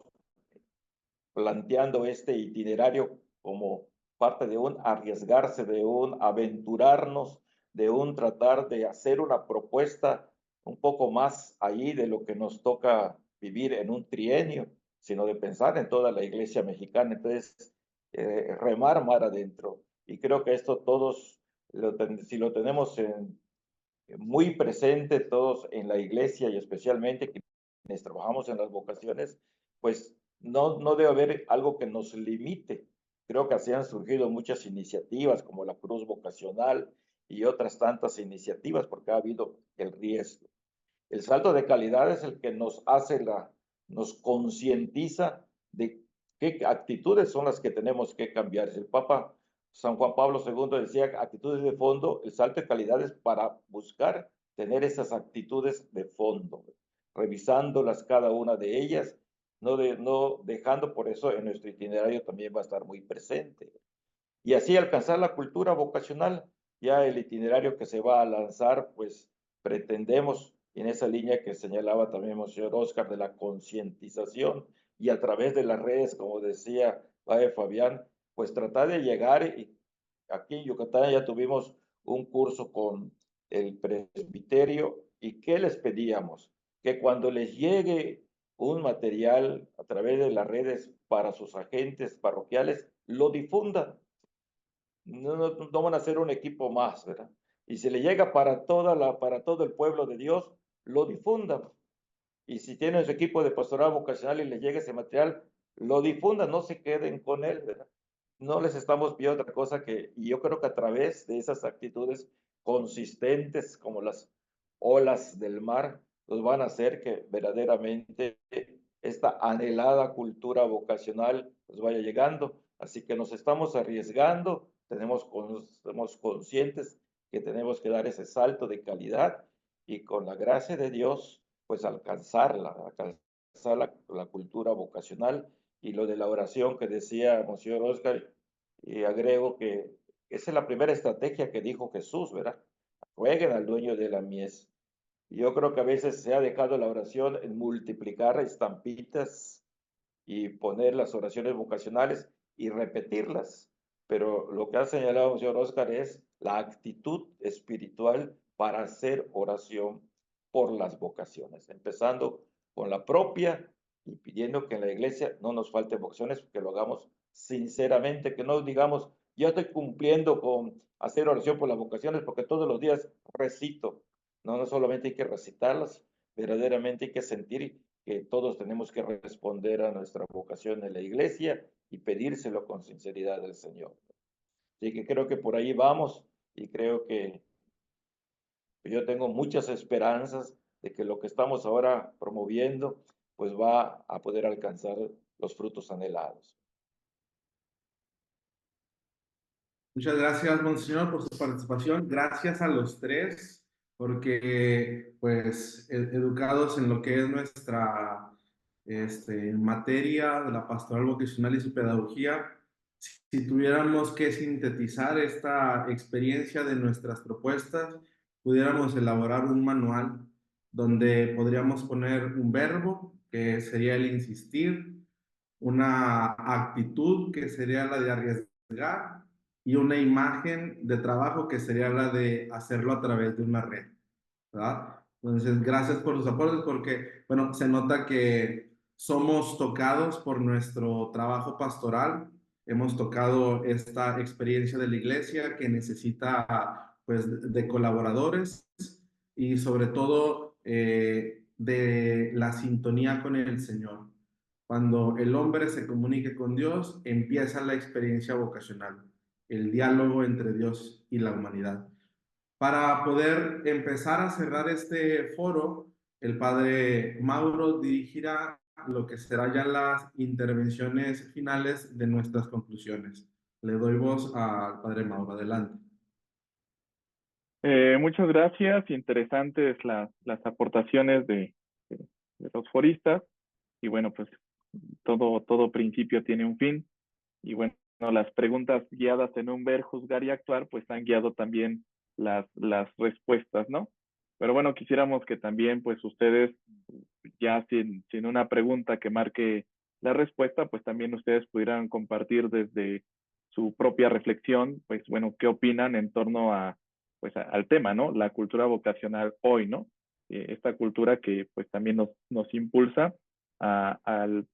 planteando este itinerario como parte de un arriesgarse, de un aventurarnos, de un tratar de hacer una propuesta un poco más allí de lo que nos toca vivir en un trienio, sino de pensar en toda la iglesia mexicana. Entonces, remar mar adentro. Y creo que esto todos, si lo tenemos muy presente, todos en la iglesia y especialmente quienes trabajamos en las vocaciones, pues no debe haber algo que nos limite. Creo que así han surgido muchas iniciativas como la Cruz Vocacional y otras tantas iniciativas porque ha habido el riesgo. El salto de calidad es el que nos hace nos concientiza de qué actitudes son las que tenemos que cambiar. El Papa San Juan Pablo II decía actitudes de fondo, el salto de calidad es para buscar tener esas actitudes de fondo, revisándolas cada una de ellas, no dejando, por eso en nuestro itinerario también va a estar muy presente. Y así alcanzar la cultura vocacional. Ya el itinerario que se va a lanzar, pues pretendemos en esa línea que señalaba también Monseñor Oscar de la concientización y a través de las redes, como decía Fabián, pues tratar de llegar, y aquí en Yucatán ya tuvimos un curso con el presbiterio y ¿qué les pedíamos? Que cuando les llegue un material a través de las redes para sus agentes parroquiales, lo difundan. No van a ser un equipo más, ¿verdad? Y si le llega para todo el pueblo de Dios, lo difundan. Y si tienen su equipo de pastoral vocacional y les llega ese material, lo difundan, no se queden con él, ¿verdad? No les estamos pidiendo otra cosa y yo creo que a través de esas actitudes consistentes como las olas del mar, nos van a hacer que verdaderamente esta anhelada cultura vocacional nos vaya llegando. Así que nos estamos arriesgando, estamos conscientes que tenemos que dar ese salto de calidad y con la gracia de Dios, pues alcanzar la cultura vocacional. Y lo de la oración que decía Monseñor Oscar, y agrego que esa es la primera estrategia que dijo Jesús, ¿verdad? Rueguen al dueño de la mies. Y yo creo que a veces se ha dejado la oración en multiplicar estampitas y poner las oraciones vocacionales y repetirlas. Pero lo que ha señalado el señor Oscar es la actitud espiritual para hacer oración por las vocaciones, empezando con la propia y pidiendo que en la iglesia no nos falten vocaciones, que lo hagamos sinceramente, que no digamos, yo estoy cumpliendo con hacer oración por las vocaciones porque todos los días recito. No solamente hay que recitarlas, verdaderamente hay que sentir que todos tenemos que responder a nuestra vocación en la iglesia y pedírselo con sinceridad al Señor. Así que creo que por ahí vamos y creo que yo tengo muchas esperanzas de que lo que estamos ahora promoviendo pues va a poder alcanzar los frutos anhelados. Muchas gracias, Monseñor, por su participación. Gracias a los tres, porque, pues, educados en lo que es nuestra materia de la pastoral vocacional y su pedagogía, si tuviéramos que sintetizar esta experiencia de nuestras propuestas, pudiéramos elaborar un manual donde podríamos poner un verbo, que sería el insistir, una actitud, que sería la de arriesgar, y una imagen de trabajo que sería la de hacerlo a través de una red, ¿verdad? Entonces, gracias por los aportes porque, bueno, se nota que somos tocados por nuestro trabajo pastoral, hemos tocado esta experiencia de la iglesia que necesita, pues, de colaboradores y sobre todo de la sintonía con el Señor. Cuando el hombre se comunique con Dios, empieza la experiencia vocacional, el diálogo entre Dios y la humanidad. Para poder empezar a cerrar este foro, el padre Mauro dirigirá lo que serán ya las intervenciones finales de nuestras conclusiones. Le doy voz al padre Mauro. Adelante. Muchas gracias. Interesantes las aportaciones de los foristas. Y bueno, pues todo principio tiene un fin. Y bueno, las preguntas guiadas en un ver, juzgar y actuar, pues han guiado también las respuestas, ¿no? Pero bueno, quisiéramos que también, pues ustedes, ya sin una pregunta que marque la respuesta, pues también ustedes pudieran compartir desde su propia reflexión, pues bueno, qué opinan en torno pues al tema, ¿no? La cultura vocacional hoy, ¿no? Esta cultura que pues también nos impulsa al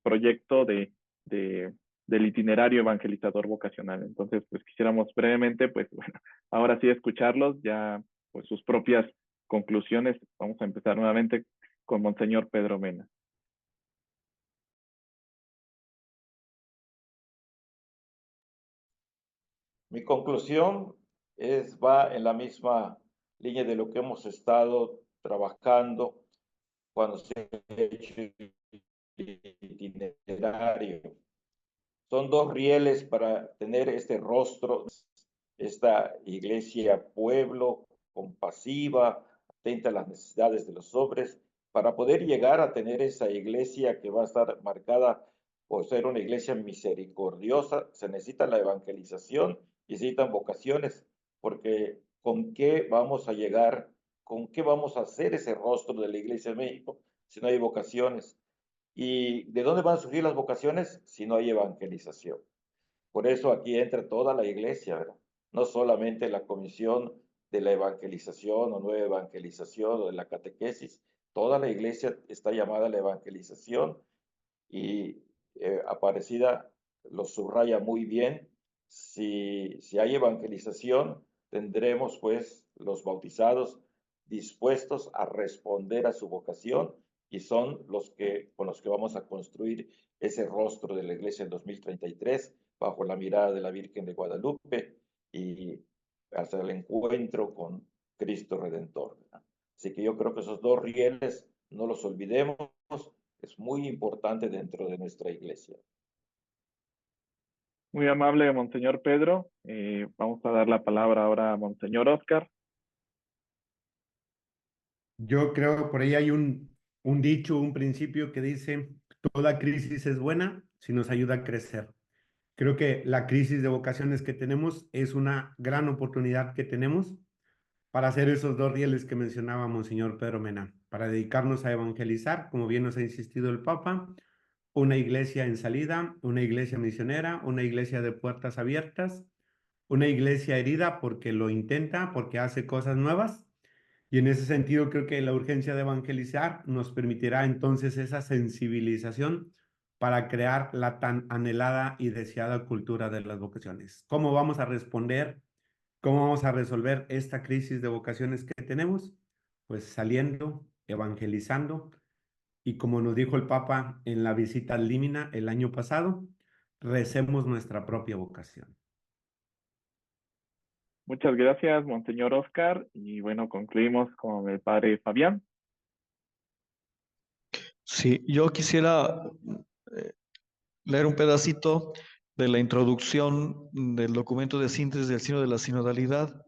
proyecto del itinerario evangelizador vocacional. Entonces, pues quisiéramos brevemente, pues bueno, ahora sí escucharlos, ya pues sus propias conclusiones. Vamos a empezar nuevamente con Monseñor Pedro Mena. Mi conclusión va en la misma línea de lo que hemos estado trabajando cuando se ha hecho el itinerario. Son dos rieles para tener este rostro, esta iglesia pueblo, compasiva, atenta a las necesidades de los hombres, para poder llegar a tener esa iglesia que va a estar marcada por ser una iglesia misericordiosa. Se necesita la evangelización y se necesitan vocaciones, porque ¿con qué vamos a llegar? ¿Con qué vamos a hacer ese rostro de la iglesia de México si no hay vocaciones? ¿Y de dónde van a surgir las vocaciones si no hay evangelización? Por eso aquí entra toda la iglesia, ¿verdad? No solamente la comisión de la evangelización o nueva evangelización o de la catequesis, toda la iglesia está llamada a la evangelización y Aparecida lo subraya muy bien. Si hay evangelización, tendremos pues los bautizados dispuestos a responder a su vocación y son con los que vamos a construir ese rostro de la iglesia en 2033 bajo la mirada de la Virgen de Guadalupe y hasta el encuentro con Cristo Redentor. Así que yo creo que esos dos rieles no los olvidemos, es muy importante dentro de nuestra iglesia. Muy amable, Monseñor Pedro. Vamos a dar la palabra ahora a Monseñor Oscar. Yo creo por ahí hay un dicho, un principio que dice, toda crisis es buena si nos ayuda a crecer. Creo que la crisis de vocaciones que tenemos es una gran oportunidad que tenemos para hacer esos dos rieles que mencionaba Monseñor Pedro Mena, para dedicarnos a evangelizar, como bien nos ha insistido el Papa, una iglesia en salida, una iglesia misionera, una iglesia de puertas abiertas, una iglesia herida porque lo intenta, porque hace cosas nuevas. Y en ese sentido creo que la urgencia de evangelizar nos permitirá entonces esa sensibilización para crear la tan anhelada y deseada cultura de las vocaciones. ¿Cómo vamos a responder? ¿Cómo vamos a resolver esta crisis de vocaciones que tenemos? Pues saliendo, evangelizando y como nos dijo el Papa en la visita al Límina el año pasado, recemos nuestra propia vocación. Muchas gracias, Monseñor Oscar. Y bueno, concluimos con el padre Fabián. Sí, yo quisiera leer un pedacito de la introducción del documento de síntesis del Sínodo de la Sinodalidad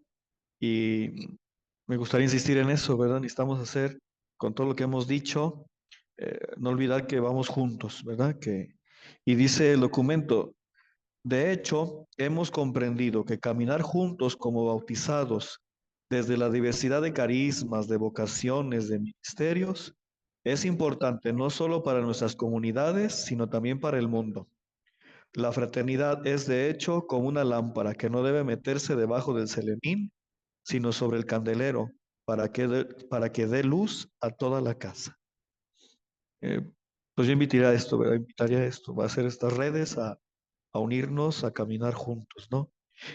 y me gustaría insistir en eso, ¿verdad? Necesitamos hacer, con todo lo que hemos dicho, no olvidar que vamos juntos, ¿verdad? Y dice el documento, de hecho, hemos comprendido que caminar juntos como bautizados desde la diversidad de carismas, de vocaciones, de ministerios, es importante no solo para nuestras comunidades, sino también para el mundo. La fraternidad es de hecho como una lámpara que no debe meterse debajo del celemín, sino sobre el candelero, para que dé luz a toda la casa. Pues yo invitaría a esto, ¿verdad? Invitaría a esto, va a hacer estas redes a unirnos, a caminar juntos, ¿no?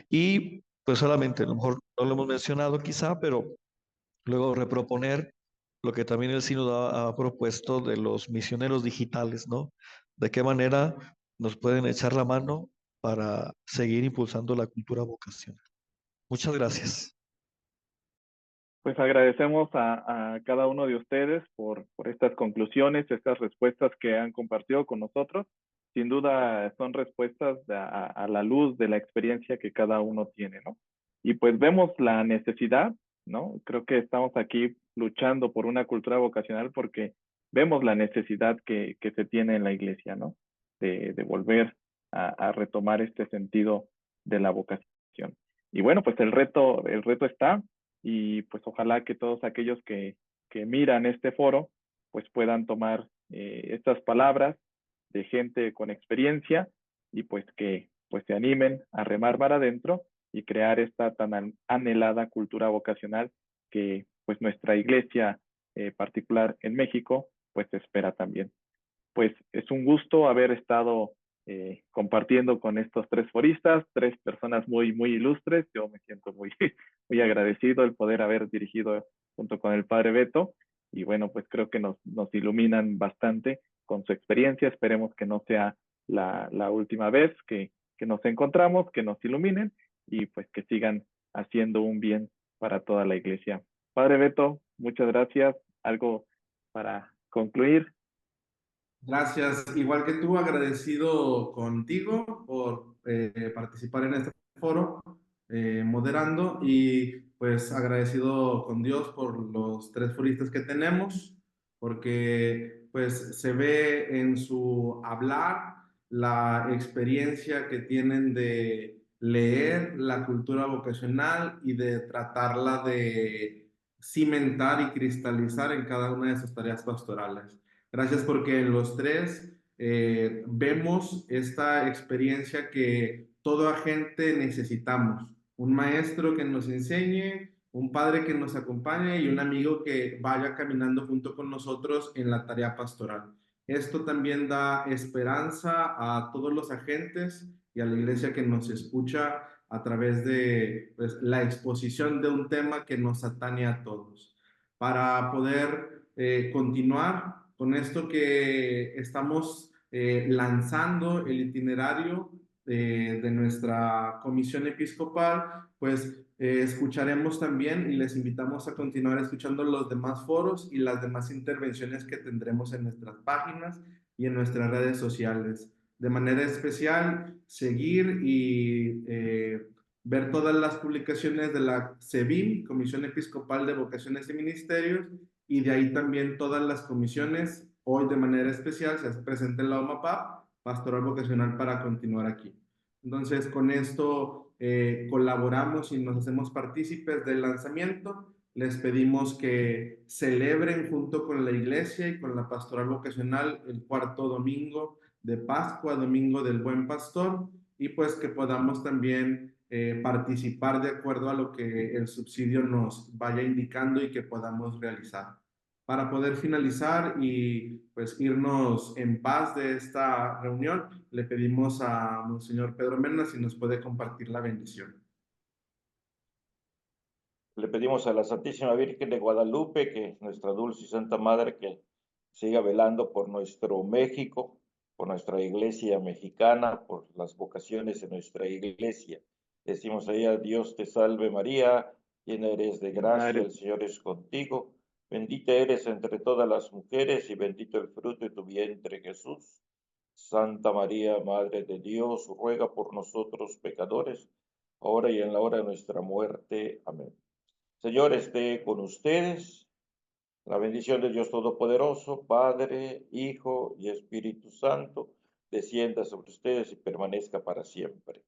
Y pues solamente, a lo mejor no lo hemos mencionado quizá, pero luego reproponer lo que también el sínodo ha propuesto de los misioneros digitales, ¿no? De qué manera nos pueden echar la mano para seguir impulsando la cultura vocacional. Muchas gracias. Pues agradecemos a cada uno de ustedes por estas conclusiones, estas respuestas que han compartido con nosotros. Sin duda son respuestas a la luz de la experiencia que cada uno tiene, ¿no? Y pues vemos la necesidad, ¿no? Creo que estamos aquí luchando por una cultura vocacional porque vemos la necesidad que se tiene en la iglesia, ¿no? De volver a retomar este sentido de la vocación. Y bueno, pues el reto está, y pues ojalá que todos aquellos que miran este foro pues puedan tomar estas palabras de gente con experiencia y pues que pues se animen a remar para adentro y crear esta tan anhelada cultura vocacional que pues nuestra iglesia particular en México pues espera también. Pues es un gusto haber estado compartiendo con estos tres foristas, tres personas muy, muy ilustres. Yo me siento muy, muy agradecido el poder haber dirigido junto con el padre Beto. Y bueno, pues creo que nos iluminan bastante con su experiencia. Esperemos que no sea la última vez que nos encontramos, que nos iluminen y pues que sigan haciendo un bien para toda la iglesia. Padre Beto, muchas gracias. ¿Algo para concluir? Gracias. Igual que tú, agradecido contigo por participar en este foro, moderando, y pues agradecido con Dios por los tres foristas que tenemos, porque pues se ve en su hablar la experiencia que tienen de leer la cultura vocacional y de tratarla de cimentar y cristalizar en cada una de sus tareas pastorales. Gracias porque en los tres vemos esta experiencia que toda gente necesitamos. Un maestro que nos enseñe, un padre que nos acompañe y un amigo que vaya caminando junto con nosotros en la tarea pastoral. Esto también da esperanza a todos los agentes y a la iglesia que nos escucha a través de pues, la exposición de un tema que nos atañe a todos. Para poder continuar con esto que estamos lanzando, el itinerario de nuestra comisión episcopal, pues escucharemos también y les invitamos a continuar escuchando los demás foros y las demás intervenciones que tendremos en nuestras páginas y en nuestras redes sociales. De manera especial, seguir y ver todas las publicaciones de la CEBIM, Comisión Episcopal de Vocaciones y Ministerios, y de ahí también todas las comisiones. Hoy de manera especial se hace presente la OMAPAP, Pastoral Vocacional, para continuar aquí. Entonces, con esto colaboramos y nos hacemos partícipes del lanzamiento. Les pedimos que celebren junto con la iglesia y con la Pastoral Vocacional el cuarto domingo de Pascua, Domingo del Buen Pastor, y pues que podamos también participar de acuerdo a lo que el subsidio nos vaya indicando y que podamos realizar. Para poder finalizar y pues irnos en paz de esta reunión, le pedimos a Monseñor Pedro Mena si nos puede compartir la bendición. Le pedimos a la Santísima Virgen de Guadalupe, que nuestra dulce y santa madre, que siga velando por nuestro México, por nuestra iglesia mexicana, por las vocaciones de nuestra iglesia. Decimos a ella: Dios te salve María, llena eres de gracia, el Señor es contigo, bendita eres entre todas las mujeres y bendito el fruto de tu vientre Jesús. Santa María, Madre de Dios, ruega por nosotros pecadores, ahora y en la hora de nuestra muerte. Amén. Señor, esté con ustedes. La bendición de Dios Todopoderoso, Padre, Hijo y Espíritu Santo, descienda sobre ustedes y permanezca para siempre.